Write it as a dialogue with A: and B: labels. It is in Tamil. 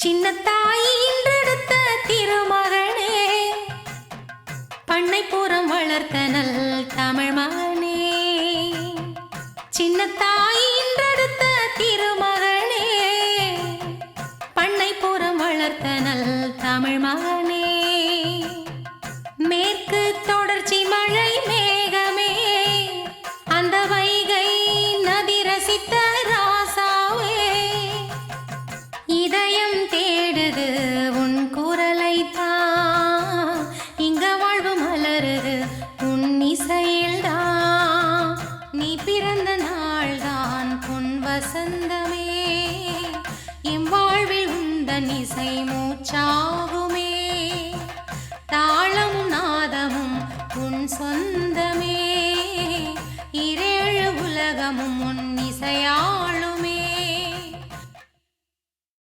A: சின்னத்தாய் இன்றெடுத்த திருமகனே, பண்ணைப்புறம் வளர்த்த நல் தமிழ் மகனே. சின்னத்தாய் இன்றெடுத்த திருமகனே, பண்ணைப்புறம் வளர்த்த நல் தமிழ் மகனே. மேற்கு தொடர்ச்சி மழை மேகமே, அந்த வைகை நதி ரசித்த ராசாவே, இதயம் தேடுது உன் குரலை தான், இங்க வாழ்வு மலருது உன் இசையில்தான். நீ பிறந்த நாள்தான் பொன் வசந்தமே, எம் வாழ்வில் உந்தன் இசை மூச்சாகுமே. தாளமும் நாதமும் உன் சொந்தமே, இரேழு உலகமும் உன் இசையா